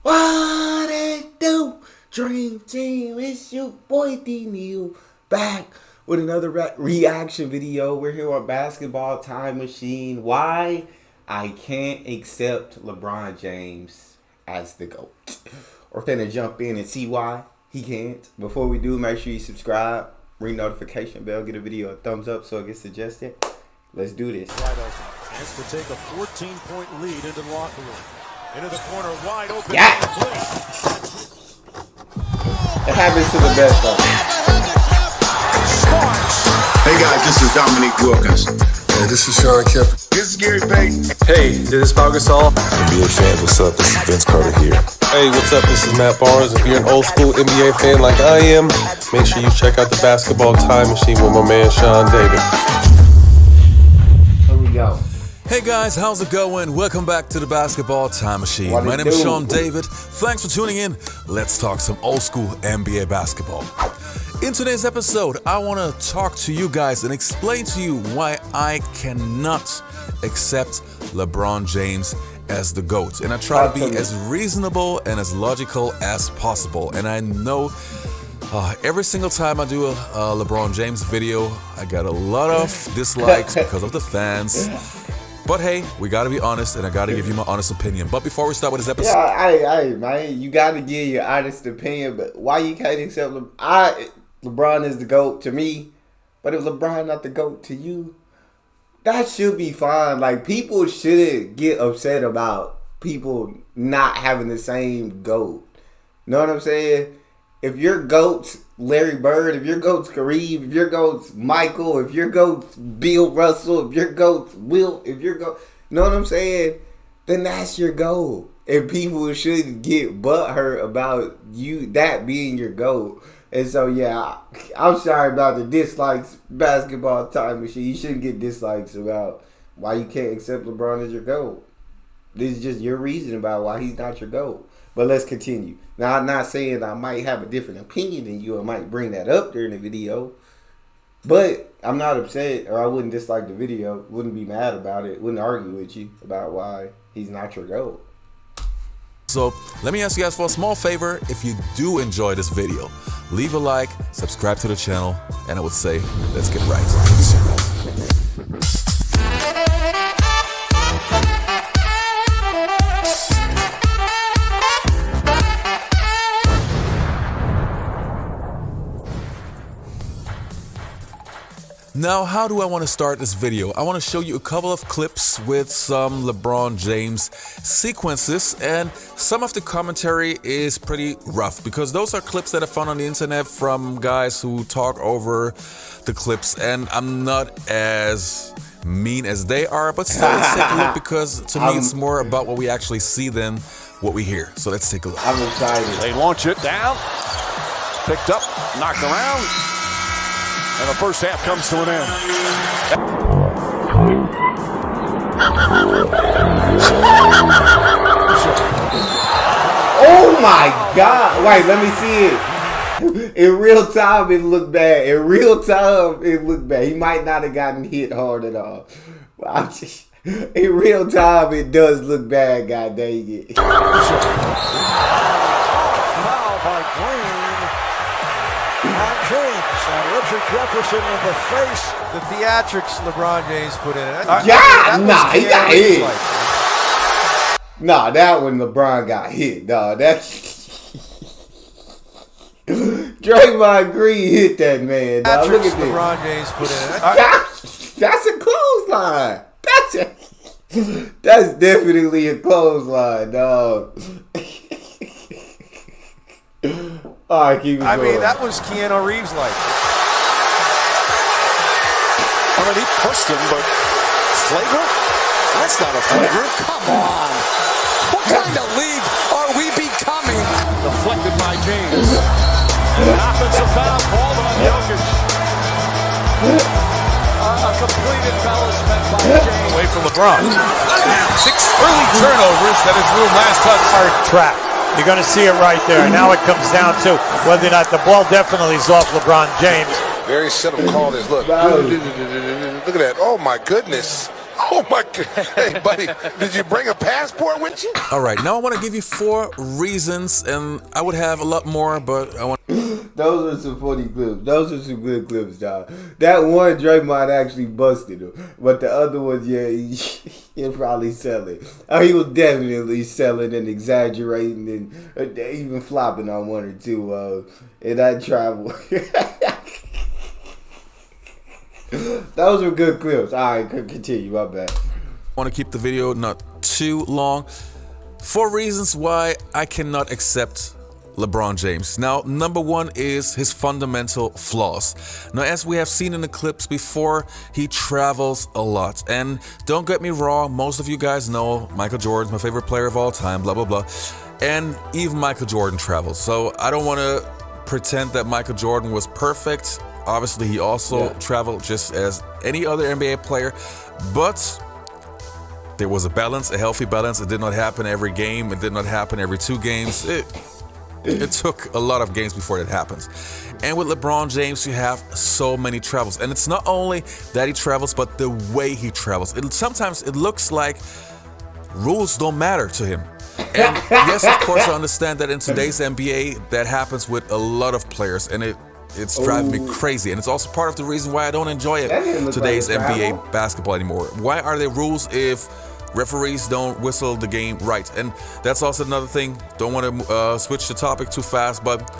What it do? Dream Team, it's your boy Neal back with another reaction video. We're here on Basketball Time Machine. Why I can't accept LeBron James as the GOAT. We're gonna jump in and see why he can't. Before we do, make sure you subscribe, ring notification bell, get a video a thumbs up so it gets suggested. Let's do this. Chance to take a 14-point lead into the locker room. Into the corner, wide open. Yeah. It happens to the best of them. Hey guys, this is Dominique Wilkins. Hey, this is Sean Kemp. This is Gary Payton. Hey, this is Pau Gasol. NBA fans, what's up? This is Vince Carter here. Hey, what's up? This is Matt Barnes. If you're an old school NBA fan like I am, make sure you check out the Basketball Time Machine with my man Sean David. Here we go. Hey guys, how's it going? Welcome back to the Basketball Time Machine. My name is Sean David. Thanks for tuning in. Let's talk some old school NBA basketball. In today's episode, I want to talk to you guys and explain to you why I cannot accept LeBron James as the GOAT. And I try to be as reasonable and as logical as possible. And I know every single time I do a LeBron James video, I get a lot of dislikes because of the fans. But hey, we gotta be honest, and I gotta give you my honest opinion. But before we start with this episode, yeah, man, you gotta give your honest opinion. But why you can't accept LeBron is the GOAT to me, but if LeBron not the GOAT to you, that should be fine. Like, people shouldn't get upset about people not having the same GOAT. Know what I'm saying? If your GOAT's Larry Bird, if your GOAT's Kareem, if your GOAT's Michael, if your GOAT's Bill Russell, if your GOAT's Will, if your GOAT, know what I'm saying? Then that's your GOAT. And people shouldn't get butthurt about you, that being your GOAT. And so, yeah, I'm sorry about the dislikes, Basketball Time Machine. You shouldn't get dislikes about why you can't accept LeBron as your GOAT. This is just your reason about why he's not your GOAT. But let's continue. Now, I'm not saying I might have a different opinion than you. I might bring that up during the video. But I'm not upset, or I wouldn't dislike the video. Wouldn't be mad about it. Wouldn't argue with you about why he's not your GOAT. so let me ask you guys for a small favor. If you do enjoy this video, leave a like, subscribe to the channel, and I would say, let's get right into it. Now, how do I want to start this video? I want to show you a couple of clips with some LeBron James sequences, and some of the commentary is pretty rough because those are clips that I found on the internet from guys who talk over the clips, and I'm not as mean as they are, but still, let's take a look because to me it's more about what we actually see than what we hear. So let's take a look. I'm excited. They launch it down. Picked up, knocked around. And the first half comes to an end. Oh my God. Wait, let me see it. In real time, it looked bad. In real time, it looked bad. He might not have gotten hit hard at all. In real time, it does look bad, god dang it. Foul by Green. On James. And Richard Jefferson in the face. The theatrics LeBron James put in it. Nah, he got hit. Nah, that one LeBron got hit, dog. That Draymond Green hit that man, dog. Look at this. LeBron James put in it. That's a clothesline. That's definitely a clothesline, dog. All right, keep it going. I mean, that was Keanu Reeves like. I mean, he pushed him, but flagrant? That's not a flagrant. Come on. What kind of league are we becoming? Deflected by James. And an offensive foul called on Jokic. A complete embellishment by James. Away from LeBron. 6 early turnovers that has ruined last touch. Hard trap. You're going to see it right there. Now it comes down to whether or not the ball definitely is off LeBron James. Very simple call this. Look. Look at that. Oh my goodness. Oh my God. Hey, buddy, did you bring a passport with you? All right, now I want to give you 4 reasons, and I would have a lot more, but I want. Those are some funny clips. Those are some good clips, dog. That one Draymond actually busted him, but the other ones, yeah, he probably selling. Oh, he was definitely selling and exaggerating and even flopping on one or two. In that travel. Those were good clips. All right, continue. My bad. I want to keep the video not too long. 4 reasons why I cannot accept LeBron James. Now, number 1 is his fundamental flaws. Now, as we have seen in the clips before, he travels a lot. And don't get me wrong, most of you guys know Michael Jordan's my favorite player of all time, blah, blah, blah. And even Michael Jordan travels. So I don't want to pretend that Michael Jordan was perfect. Obviously, he also traveled just as any other NBA player. But there was a balance, a healthy balance. It did not happen every game. It did not happen every 2 games. It took a lot of games before that happens. And with LeBron James, you have so many travels. And it's not only that he travels, but the way he travels. Sometimes it looks like rules don't matter to him. And yes, of course, I understand that in today's NBA, that happens with a lot of players. And it's driving me crazy. And it's also part of the reason why I don't enjoy today's NBA basketball anymore. Why are there rules if referees don't whistle the game right? And that's also another thing. Don't want to switch the topic too fast, but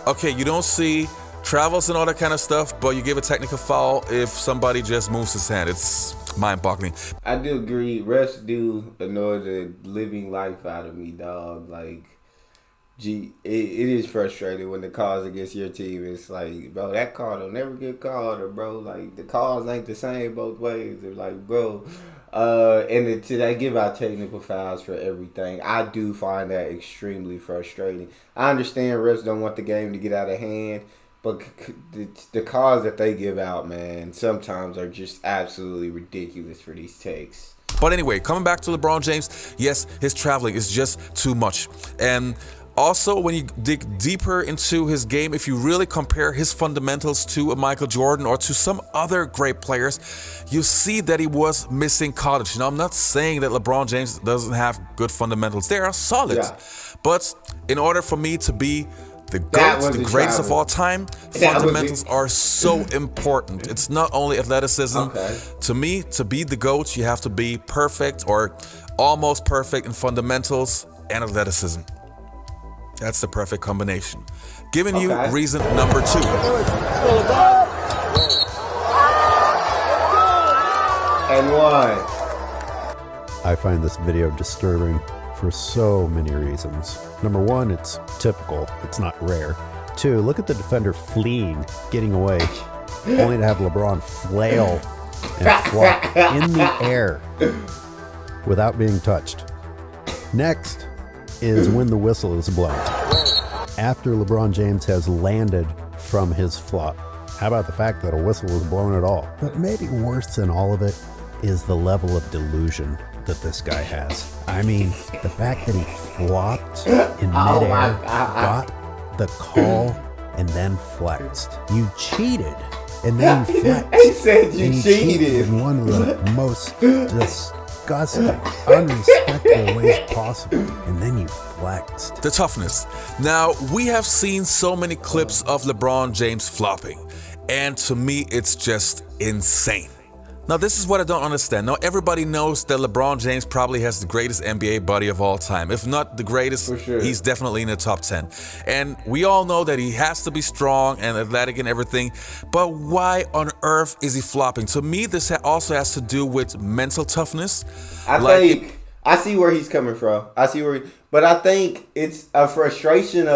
okay, you don't see travels and all that kind of stuff, but you give a technical foul if somebody just moves his hand. It's mind-boggling. I do agree. Refs do annoy the living life out of me, dog. Like, it is frustrating when the calls against your team. It's like, bro, that call don't never get called, or bro, like the calls ain't the same both ways. They're like, bro. And they give out technical fouls for everything. I do find that extremely frustrating. I understand refs don't want the game to get out of hand, but the calls that they give out, man, sometimes are just absolutely ridiculous for these takes. But anyway, coming back to LeBron James, yes, his traveling is just too much. And also, when you dig deeper into his game, if you really compare his fundamentals to a Michael Jordan or to some other great players, you see that he was missing college. Now, I'm not saying that LeBron James doesn't have good fundamentals. They are solid. Yeah. But in order for me to be the GOAT, the greatest of all time, fundamentals are so important. It's not only athleticism. Okay. To me, to be the GOAT, you have to be perfect or almost perfect in fundamentals and athleticism. That's the perfect combination. Giving you reason number 2. And why? I find this video disturbing for so many reasons. Number 1, it's typical. It's not rare. 2, look at the defender fleeing, getting away, only to have LeBron flail and flop in the air without being touched. Next is when the whistle is blown. After LeBron James has landed from his flop. How about the fact that a whistle was blown at all? But maybe worse than all of it is the level of delusion that this guy has. I mean, the fact that he flopped in midair, got the call, and then flexed. You cheated, and then you flexed. He said you cheated. In one of the most disgusting, unrespectful ways possible, and then you flexed. The toughness. Now, we have seen so many clips of LeBron James flopping, and to me, it's just insane. Now, this is what I don't understand. Now, everybody knows that LeBron James probably has the greatest NBA body of all time. If not the greatest, for sure, he's definitely in the top 10. And we all know that he has to be strong and athletic and everything. But why on earth is he flopping? To me, this also has to do with mental toughness. I see where he's coming from. But I think it's a frustration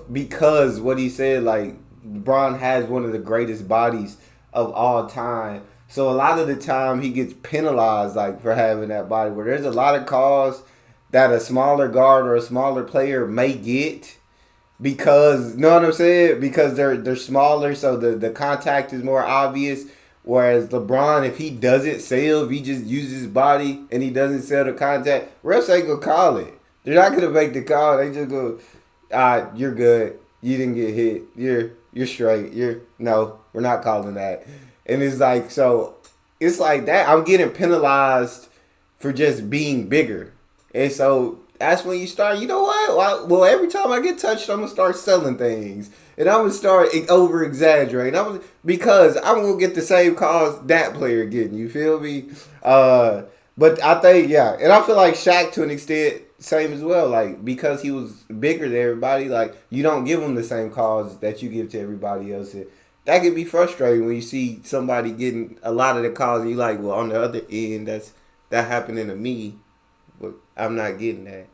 because what he said, like, LeBron has one of the greatest bodies of all time. So a lot of the time he gets penalized, like, for having that body, where there's a lot of calls that a smaller guard or a smaller player may get because, you know what I'm saying? Because they're smaller, so the contact is more obvious. Whereas LeBron, if he doesn't sell, if he just uses his body and he doesn't sell the contact, refs ain't gonna call it. They're not gonna make the call. They just go, you're good. You didn't get hit. You're straight. No, we're not calling that. And it's like, so it's like that. I'm getting penalized for just being bigger. And so that's when you start, you know what? Well, every time I get touched, I'm going to start selling things. And I'm going to start over-exaggerating. Because I'm going to get the same calls that player getting. You feel me? But I think, yeah. And I feel like Shaq, to an extent, same as well. Like, because he was bigger than everybody, like, you don't give him the same calls that you give to everybody else. And that can be frustrating when you see somebody getting a lot of the calls and you're like, well, on the other end, that happening to me, but I'm not getting that.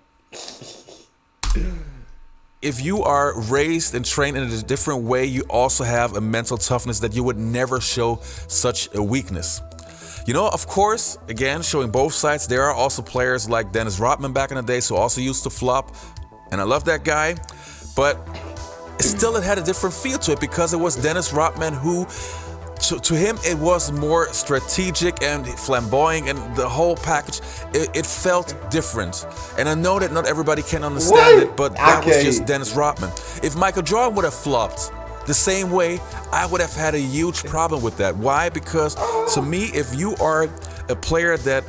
If you are raised and trained in a different way, you also have a mental toughness that you would never show such a weakness. You know, of course, again, showing both sides, there are also players like Dennis Rodman back in the day, who also used to flop, and I love that guy, but still it had a different feel to it because it was Dennis Rodman who, to him, it was more strategic and flamboyant, and the whole package, it felt different. And I know that not everybody can understand it, but that was just Dennis Rodman. If Michael Jordan would have flopped the same way, I would have had a huge problem with that. Why? Because to me, if you are a player that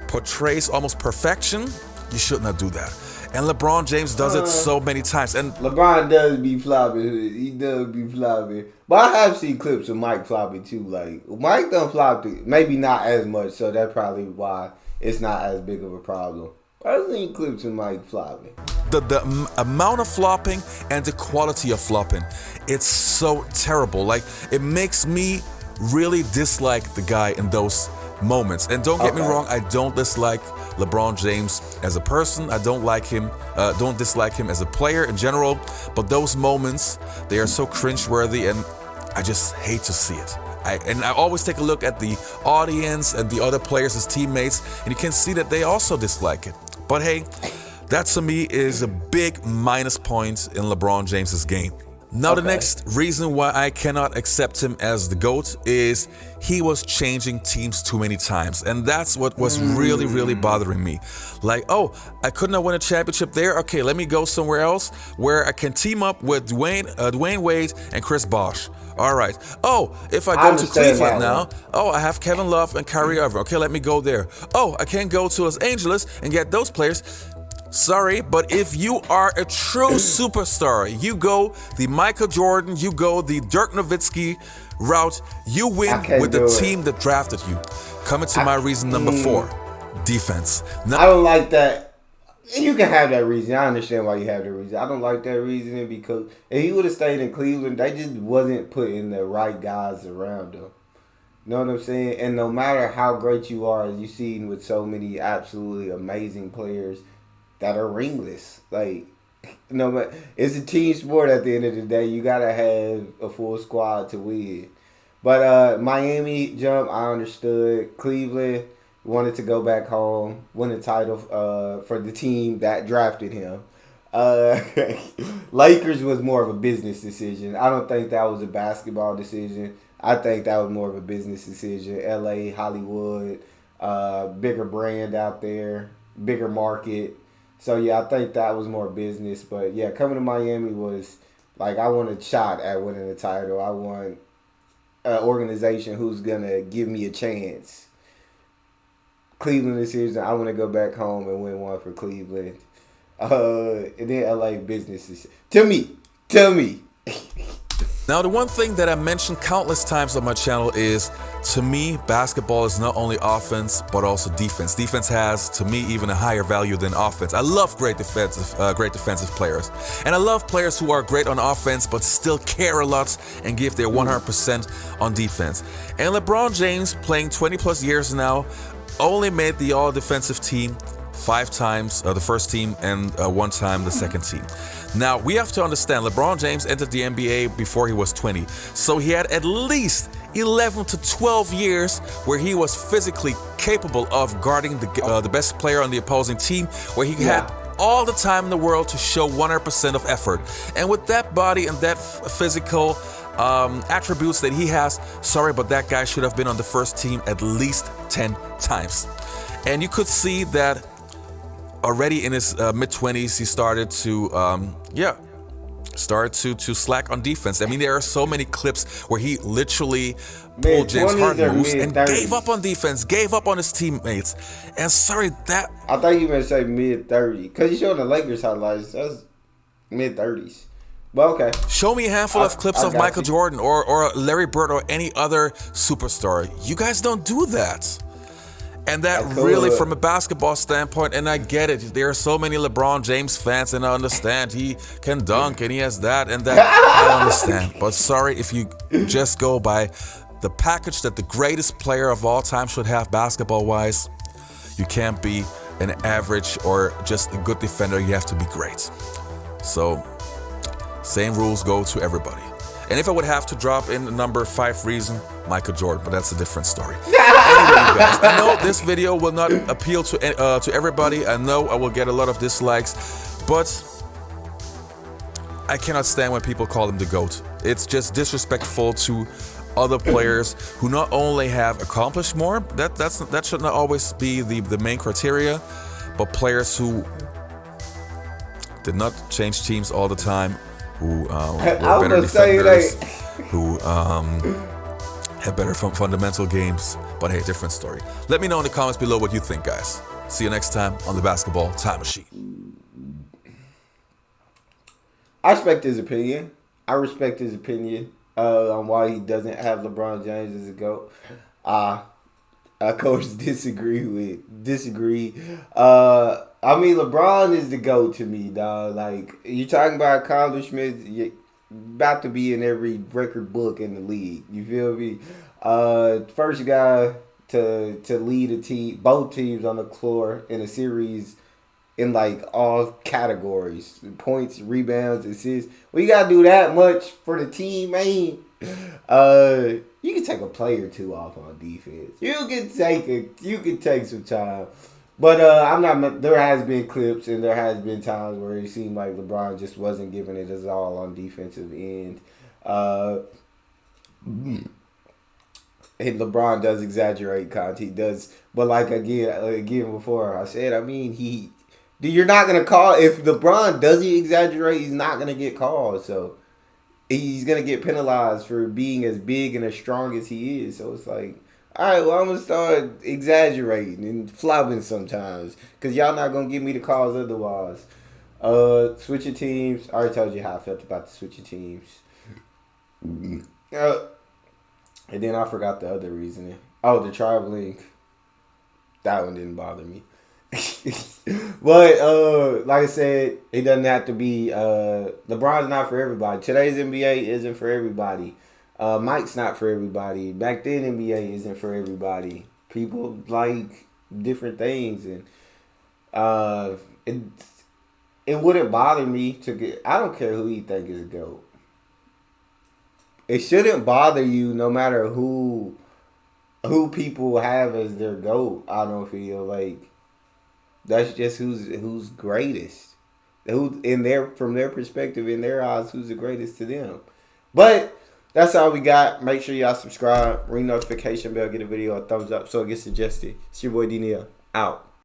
portrays almost perfection, you should not do that. And LeBron James does it so many times. And LeBron does be flopping. He does be flopping. But I have seen clips of Mike flopping too. Like, Mike done flopped it. Maybe not as much, so that's probably why it's not as big of a problem. I've seen clips of Mike flopping. The amount of flopping and the quality of flopping, it's so terrible. Like, it makes me really dislike the guy in those moments. And don't get me wrong, I don't dislike LeBron James as a person. I don't like him, don't dislike him as a player in general. But those moments, they are so cringeworthy, and I just hate to see it. I always take a look at the audience and the other players, his teammates, and you can see that they also dislike it. But hey, that to me is a big minus point in LeBron James's game. Now, the next reason why I cannot accept him as the GOAT is he was changing teams too many times. And that's what was really, really bothering me. Like, oh, I could not win a championship there. Okay, let me go somewhere else where I can team up with Dwayne Wade and Chris Bosh. All right. Oh, if I go to Cleveland now, I have Kevin Love and Kyrie Irving. Okay, let me go there. Oh, I can go to Los Angeles and get those players. Sorry, but if you are a true superstar, you go the Michael Jordan, you go the Dirk Nowitzki route, you win with the team that drafted you. Coming to my reason number 4, defense. Now, I don't like that. You can have that reason. I understand why you have that reason. I don't like that reasoning because if he would have stayed in Cleveland, they just wasn't putting the right guys around him. You know what I'm saying? And no matter how great you are, as you've seen with so many absolutely amazing players that are ringless. Like, no, it's a team sport at the end of the day. You got to have a full squad to win. But Miami jump, I understood. Cleveland wanted to go back home, win a title for the team that drafted him. Lakers was more of a business decision. I don't think that was a basketball decision. I think that was more of a business decision. LA, Hollywood, bigger brand out there, bigger market. So, yeah, I think that was more business. But, yeah, coming to Miami was, like, I want a shot at winning the title. I want an organization who's going to give me a chance. Cleveland this season, I want to go back home and win one for Cleveland. And then LA businesses. Tell me. Now, the one thing that I mentioned countless times on my channel is, to me, basketball is not only offense, but also defense. Defense has, to me, even a higher value than offense. I love great defensive players. And I love players who are great on offense, but still care a lot and give their 100% on defense. And LeBron James, playing 20 plus years now, only made the all-defensive team 5 times, the first team, and 1 time the second team. Now, we have to understand, LeBron James entered the NBA before he was 20. So he had at least 11 to 12 years where he was physically capable of guarding the best player on the opposing team, where he had all the time in the world to show 100% of effort. And with that body and that physical attributes that he has, sorry, but that guy should have been on the first team at least 10 times. And you could see that already in his mid-20s, he started to, start to slack on defense. I mean, there are so many clips where he literally pulled James 20s Harden or moves and mid-30s. gave up on defense, gave up on his teammates. And sorry, that I thought you were going to say mid-30s. Because you showing the Lakers highlights. That's mid-30s. But okay. show me a handful of clips of got Michael you. Jordan or Larry Bird or any other superstar. You guys don't do that. And that really, from a basketball standpoint, and I get it, there are so many LeBron James fans, and I understand he can dunk and he has that and that. I understand. But sorry, if you just go by the package that the greatest player of all time should have basketball-wise, you can't be an average or just a good defender. You have to be great. So, same rules go to everybody. And if I would have to drop in the number 5 reason, Michael Jordan, but that's a different story. Anyway, you guys, I know this video will not appeal to everybody. I know I will get a lot of dislikes, but I cannot stand when people call him the GOAT. It's just disrespectful to other players who not only have accomplished more, that should not always be the main criteria, but players who did not change teams all the time, who were better defenders, who have better fundamental games. But hey, different story. Let me know in the comments below what you think, guys. See you next time on the Basketball Time Machine. I respect his opinion. On why he doesn't have LeBron James as a GOAT. Of course, disagree. I mean, LeBron is the GOAT to me, dog. Like, you talking about accomplishments, you're about to be in every record book in the league. You feel me? First guy to lead a team, both teams on the floor in a series in like all categories, points, rebounds, assists. Well, you gotta do that much for the team, man. You can take a play or two off on defense. You can take some time. But I'm not. There has been clips and there has been times where it seemed like LeBron just wasn't giving it his all on defensive end. And LeBron does exaggerate, Conti does. But like again before I said, I mean you're not gonna call if LeBron doesn't exaggerate, he's not gonna get called. So he's gonna get penalized for being as big and as strong as he is. So it's like, all right, well, I'm going to start exaggerating and flopping sometimes because y'all not going to give me the calls otherwise. Switching teams. I already told you how I felt about the switching teams. And then I forgot the other reasoning. Oh, the traveling. That one didn't bother me. But, like I said, it doesn't have to be. LeBron's not for everybody. Today's NBA isn't for everybody. Mike's not for everybody. Back then, NBA isn't for everybody. People like different things, and it wouldn't bother me to get. I don't care who you think is a GOAT. It shouldn't bother you, no matter who people have as their GOAT. I don't feel like that's just who's greatest. Who from their perspective, in their eyes, who's the greatest to them. But that's all we got. Make sure y'all subscribe, ring notification bell, get a video a thumbs up so it gets suggested. It's your boy Neal. Out.